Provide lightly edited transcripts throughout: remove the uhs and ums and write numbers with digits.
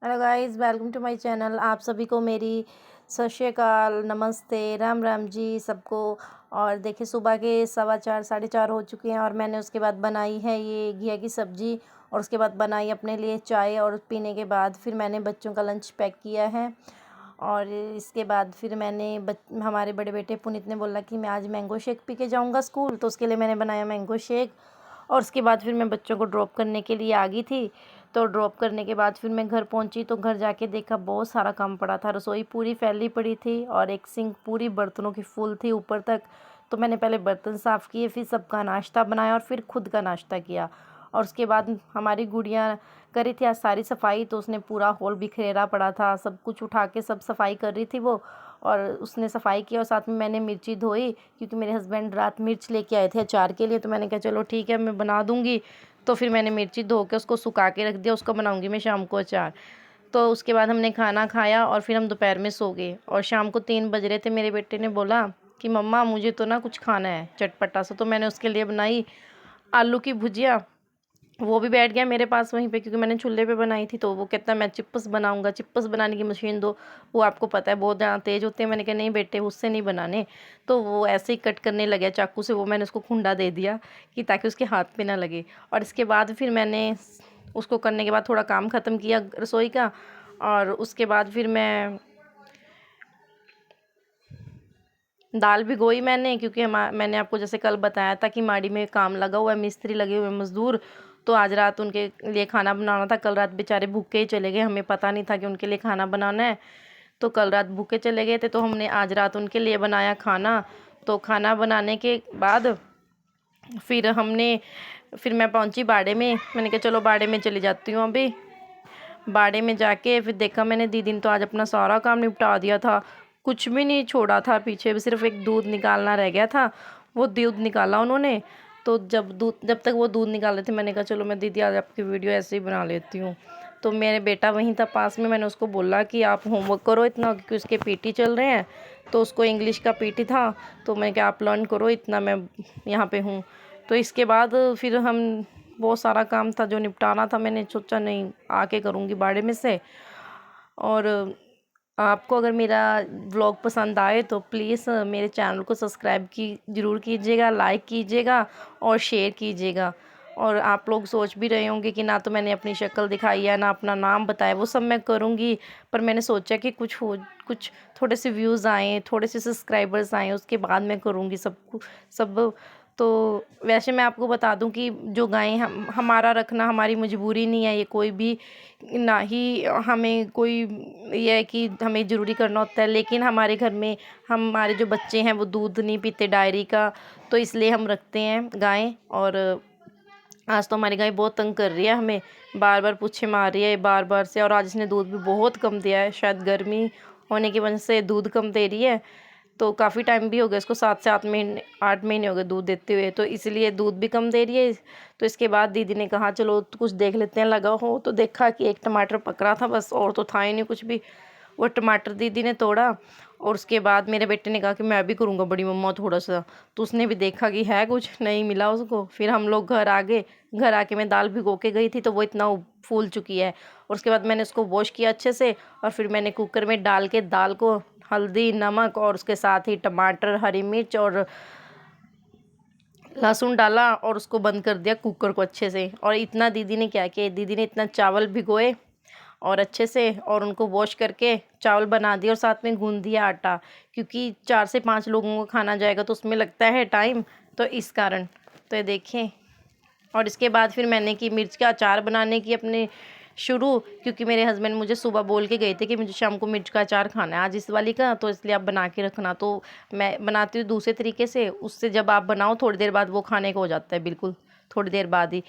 Hello guys, welcome to my channel. आप सभी को मेरी सत श्री अकाल, नमस्ते, राम राम जी सबको। और देखिए, सुबह के 4:15 4:30 हो चुके हैं और मैंने उसके बाद बनाई है ये घिया की सब्ज़ी। और उसके बाद बनाई अपने लिए चाय, और पीने के बाद फिर मैंने बच्चों का लंच पैक किया है। और इसके बाद फिर मैंने हमारे बड़े बेटे पुनीत ने बोला कि मैं आज मैंगो शेक पी के जाऊँगा स्कूल, तो उसके लिए मैंने बनाया मैंगो शेक। और उसके बाद फिर मैं बच्चों को ड्रॉप करने के लिए आ गई थी। तो ड्रॉप करने के बाद फिर मैं घर पहुंची, तो घर जाके देखा बहुत सारा काम पड़ा था। रसोई पूरी फैली पड़ी थी और एक सिंक पूरी बर्तनों की फुल थी ऊपर तक। तो मैंने पहले बर्तन साफ़ किए, फिर सबका नाश्ता बनाया और फिर खुद का नाश्ता किया। और उसके बाद हमारी गुड़िया करी थी आज सारी सफाई, तो उसने पूरा हॉल बिखेरा पड़ा था, सब कुछ उठा के सब सफाई कर रही थी वो। और उसने सफाई की और साथ में मैंने मिर्ची धोई, क्योंकि मेरे हस्बैंड रात मिर्च लेके आए थे अचार के लिए। तो मैंने कहा चलो ठीक है, मैं बना दूँगी। तो फिर मैंने मिर्ची धो के उसको सुखा के रख दिया, उसको बनाऊँगी मैं शाम को अचार। तो उसके बाद हमने खाना खाया और फिर हम दोपहर में सो गए। और शाम को 3 बज रहे थे, मेरे बेटे ने बोला कि मम्मा मुझे तो ना कुछ खाना है चटपटा सा। तो मैंने उसके लिए बनाई आलू की भुजिया। वो भी बैठ गया मेरे पास वहीं पे, क्योंकि मैंने चूल्हे पे बनाई थी। तो वो कहता है मैं चिप्स बनाऊंगा, चिप्स बनाने की मशीन दो। वो आपको पता है बहुत ज़्यादा तेज़ होते हैं। मैंने कहा नहीं बेटे, उससे नहीं बनाने। तो वो ऐसे ही कट करने लगे चाकू से, वो मैंने उसको खुंडा दे दिया कि ताकि उसके हाथ पे ना लगे। और इसके बाद फिर मैंने उसको करने के बाद थोड़ा काम ख़त्म किया रसोई का। और उसके बाद फिर दाल भिगोई मैंने, क्योंकि मैंने आपको जैसे कल बताया था कि माड़ी में काम लगा हुआ है, मिस्त्री लगे हुए हैं, मज़दूर। तो आज रात उनके लिए खाना बनाना था। कल रात बेचारे भूखे ही चले गए, हमें पता नहीं था कि उनके लिए खाना बनाना है। तो कल रात भूखे चले गए थे, तो हमने आज रात उनके लिए बनाया खाना। तो खाना बनाने के बाद फिर फिर मैं पहुंची बाड़े में। मैंने कहा चलो बाड़े में चली जाती हूँ अभी। बाड़े में जाके फिर देखा मैंने दीदी ने तो आज अपना सारा काम निपटा दिया था, कुछ भी नहीं छोड़ा था पीछे, सिर्फ एक दूध निकालना रह गया था। वो दूध निकाला उन्होंने। तो जब तक वो दूध निकाल रहे थे, मैंने कहा चलो मैं दीदी आज आपकी वीडियो ऐसे ही बना लेती हूँ। तो मेरे बेटा वहीं था पास में, मैंने उसको बोला कि आप होमवर्क करो इतना, क्योंकि उसके पीटी चल रहे हैं। तो उसको इंग्लिश का पीटी था, तो मैं क्या आप लर्न करो इतना, मैं यहाँ पे हूँ। तो इसके बाद फिर हम बहुत सारा काम था जो निपटाना था, मैंने सोचा नहीं आके करूँगी बाड़े में से। और आपको अगर मेरा व्लॉग पसंद आए तो प्लीज़ मेरे चैनल को सब्सक्राइब की ज़रूर कीजिएगा, लाइक कीजिएगा और शेयर कीजिएगा। और आप लोग सोच भी रहे होंगे कि ना तो मैंने अपनी शक्ल दिखाई है, ना अपना नाम बताया। वो सब मैं करूँगी, पर मैंने सोचा कि कुछ थोड़े से व्यूज़ आएँ, थोड़े से सब्सक्राइबर्स आएँ, उसके बाद मैं करूँगी सब। तो वैसे मैं आपको बता दूं कि जो गायें हमारा रखना हमारी मजबूरी नहीं है, ये कोई भी ना ही हमें कोई ये है कि हमें ज़रूरी करना होता है। लेकिन हमारे घर में हमारे जो बच्चे हैं वो दूध नहीं पीते डायरी का, तो इसलिए हम रखते हैं गायें। और आज तो हमारी गाय बहुत तंग कर रही है हमें, बार बार पूछे मार रही है बार बार से। और आज इसने दूध भी बहुत कम दिया है, शायद गर्मी होने की वजह से दूध कम दे रही है। तो काफ़ी टाइम भी हो गया इसको, 7 से 8 महीने हो गए दूध देते हुए, तो इसलिए दूध भी कम दे रही है। तो इसके बाद दीदी ने कहा चलो कुछ देख लेते हैं लगा हो। तो देखा कि एक टमाटर पक रहा था बस, और तो था ही नहीं कुछ भी। वो टमाटर दीदी ने तोड़ा। और उसके बाद मेरे बेटे ने कहा कि मैं भी करूँगा बड़ी मम्मा थोड़ा सा। तो उसने भी देखा कि है कुछ नहीं मिला उसको। फिर हम लोग घर आ गए। घर आके मैं दाल भिगो के गई थी, तो वो इतना फूल चुकी है। और उसके बाद मैंने उसको वॉश किया अच्छे से, और फिर मैंने कुकर में डाल के दाल को हल्दी नमक और उसके साथ ही टमाटर हरी मिर्च और लहसुन डाला, और उसको बंद कर दिया कुकर को अच्छे से। और इतना दीदी ने क्या किया, दीदी ने इतना चावल भिगोए और अच्छे से, और उनको वॉश करके चावल बना दिया और साथ में गूंद दिया आटा, क्योंकि 4 से 5 लोगों को खाना जाएगा तो उसमें लगता है टाइम, तो इस कारण। तो ये देखें। और इसके बाद फिर मैंने की मिर्च का अचार बनाने की अपने शुरू, क्योंकि मेरे हस्बैंड मुझे सुबह बोल के गए थे कि मुझे शाम को मिर्च का अचार खाना है आज इस वाली का, तो इसलिए आप बना के रखना। तो मैं बनाती हूँ दूसरे तरीके से, उससे जब आप बनाओ थोड़ी देर बाद वो खाने को हो जाता है, बिल्कुल थोड़ी देर बाद ही।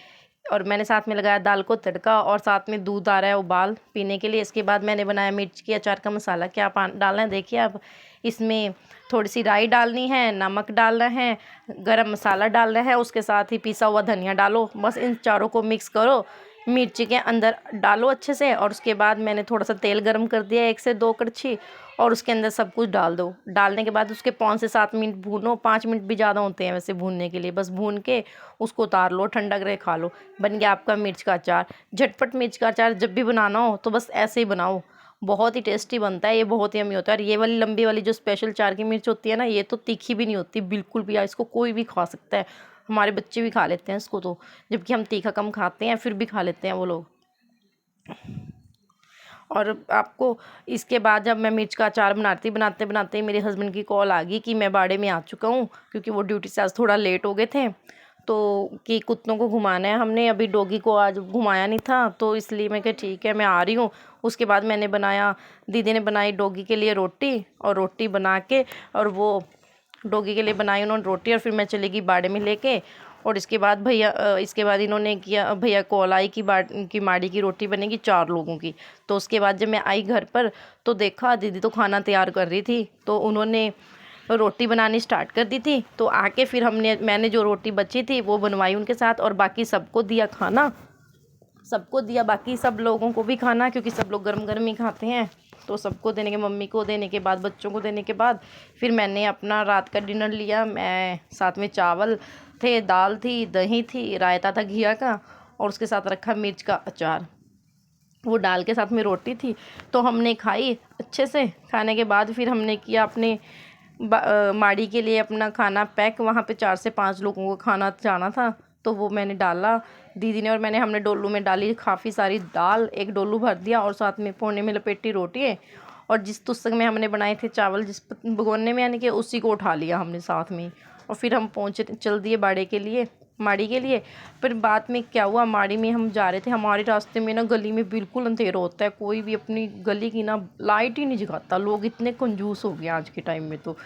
और मैंने साथ में लगाया दाल को तड़का, और साथ में दूध आ रहा है उबाल पीने के लिए। इसके बाद मैंने बनाया मिर्च की अचार का मसाला। क्या डालना है देखिए आप, इसमें थोड़ी सी राई डालनी है, नमक डालना है, गरम मसाला डालना है, उसके साथ ही पिसा हुआ धनिया डालो। बस इन चारों को मिक्स करो। मिर्ची के अंदर डालो अच्छे से, और उसके बाद मैंने थोड़ा सा तेल गरम कर दिया 1 से 2 कड़छी, और उसके अंदर सब कुछ डाल दो। डालने के बाद उसके 5 से 7 मिनट भूनो, 5 मिनट भी ज़्यादा होते हैं वैसे भूनने के लिए। बस भून के उसको उतार लो, ठंडा करके खा लो। बन गया आपका मिर्च का अचार। झटपट मिर्च का अचार जब भी बनाना हो तो बस ऐसे ही बनाओ, बहुत ही टेस्टी बनता है ये, बहुत ही यम्मी होता है। और ये वाली लंबी वाली जो स्पेशल चार की मिर्च होती है ना, ये तो तीखी भी नहीं होती बिल्कुल भी, इसको कोई भी खा सकता है। हमारे बच्चे भी खा लेते हैं इसको तो, जबकि हम तीखा कम खाते हैं फिर भी खा लेते हैं वो लोग। और आपको इसके बाद जब मैं मिर्च का अचार बनाते बनाते मेरे हस्बैंड की कॉल आ गई कि मैं बाड़े में आ चुका हूँ, क्योंकि वो ड्यूटी से आज थोड़ा लेट हो गए थे। तो कि कुत्तों को घुमाना है, हमने अभी डॉगी को आज घुमाया नहीं था, तो इसलिए मैं कहा ठीक है मैं आ रही हूँ। उसके बाद मैंने बनाया, दीदी ने बनाई डॉगी के लिए रोटी, और रोटी बना के, और वो डॉगी के लिए बनाई उन्होंने रोटी, और फिर मैं चली गई बाड़े में लेके। और इसके बाद इसके बाद इन्होंने किया, भैया कॉल आई कि माड़ी की रोटी बनेगी 4 लोगों की। तो उसके बाद जब मैं आई घर पर तो देखा दीदी तो खाना तैयार कर रही थी, तो उन्होंने रोटी बनानी स्टार्ट कर दी थी। तो आके फिर मैंने जो रोटी बची थी वो बनवाई उनके साथ, और बाकी सबको दिया खाना, सबको दिया, बाकी सब लोगों को भी खाना, क्योंकि सब लोग गरम गरम ही खाते हैं। तो सबको देने के, मम्मी को देने के बाद, बच्चों को देने के बाद फिर मैंने अपना रात का डिनर लिया। मैं साथ में चावल थे, दाल थी, दही थी, रायता था घिया का, और उसके साथ रखा मिर्च का अचार, वो डाल के साथ में रोटी थी। तो हमने खाई अच्छे से। खाने के बाद फिर हमने किया अपने माड़ी के लिए अपना खाना पैक। वहाँ पे 4 से 5 लोगों को खाना जाना था, तो वो मैंने डाला, दीदी ने और मैंने, हमने डोलू में डाली काफ़ी सारी दाल, 1 डोलू भर दिया, और साथ में पौने में लपेटी रोटी है। और जिस तुस्सक में हमने बनाए थे चावल, जिस भगोने में यानी कि उसी को उठा लिया हमने साथ में। और फिर हम पहुँचे, चल दिए बाड़े के लिए, माड़ी के लिए। फिर बाद में क्या हुआ, माड़ी में हम जा रहे थे, हमारे रास्ते में ना गली में बिल्कुल अंधेरा होता है, कोई भी अपनी गली की ना लाइट ही नहीं जगाता। लोग इतने कंजूस हो गए आज के टाइम में, तो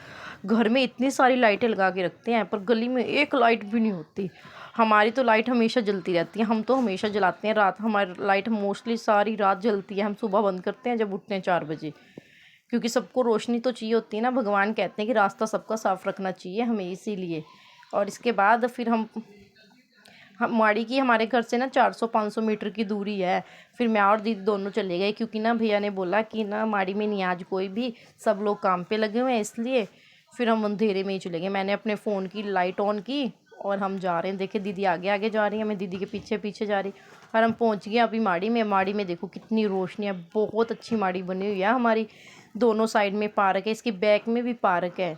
घर में इतनी सारी लाइटें लगा के रखते हैं पर गली में एक लाइट भी नहीं होती। हमारी तो लाइट हमेशा जलती रहती है, हम तो हमेशा जलाते हैं। रात हमारी लाइट मोस्टली सारी रात जलती है, हम सुबह बंद करते हैं जब उठते हैं 4 बजे, क्योंकि सबको रोशनी तो चाहिए होती है ना। भगवान कहते हैं कि रास्ता सबका साफ रखना चाहिए हमें, इसीलिए। और इसके बाद फिर हम माड़ी की, हमारे घर से ना 400-500 मीटर की दूरी है। फिर मैं और दीदी दोनों चले गए, क्योंकि ना भैया ने बोला कि ना माड़ी में नहीं आज कोई भी, सब लोग काम पे लगे हुए हैं, इसलिए फिर हम अंधेरे में ही चले गए। मैंने अपने फ़ोन की लाइट ऑन की और हम जा रहे हैं। देखे दीदी आगे आगे जा रही है, मैं दीदी के पीछे पीछे जा रही। और हम पहुंच गए अभी माड़ी में। माड़ी में देखो कितनी रोशनी है, बहुत अच्छी माड़ी बनी हुई है हमारी। दोनों साइड में पार्क है, इसकी बैक में भी पार्क है।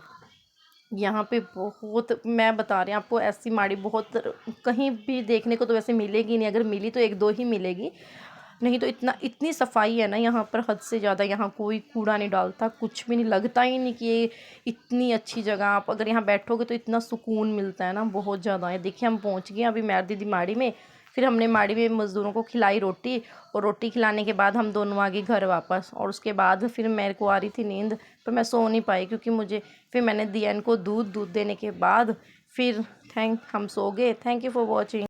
यहाँ पे बहुत, मैं बता रही हूँ आपको, ऐसी माड़ी बहुत कहीं भी देखने को तो वैसे मिलेगी नहीं, अगर मिली तो 1-2 ही मिलेगी, नहीं तो इतनी सफाई है ना यहाँ पर, हद से ज़्यादा। यहाँ कोई कूड़ा नहीं डालता, कुछ भी नहीं, लगता ही नहीं कि ये इतनी अच्छी जगह। आप अगर यहाँ बैठोगे तो इतना सुकून मिलता है ना, बहुत ज़्यादा है। देखिए हम पहुँच गए अभी मैं दीदी माड़ी में। फिर हमने माड़ी में मज़दूरों को खिलाई रोटी, और रोटी खिलाने के बाद हम दोनों आ गए घर वापस। और उसके बाद फिर मेरे को आ रही थी नींद, पर मैं सो नहीं पाई, क्योंकि मुझे, फिर मैंने दिया इनको दूध देने के बाद फिर हम सो गए। Thank you for watching.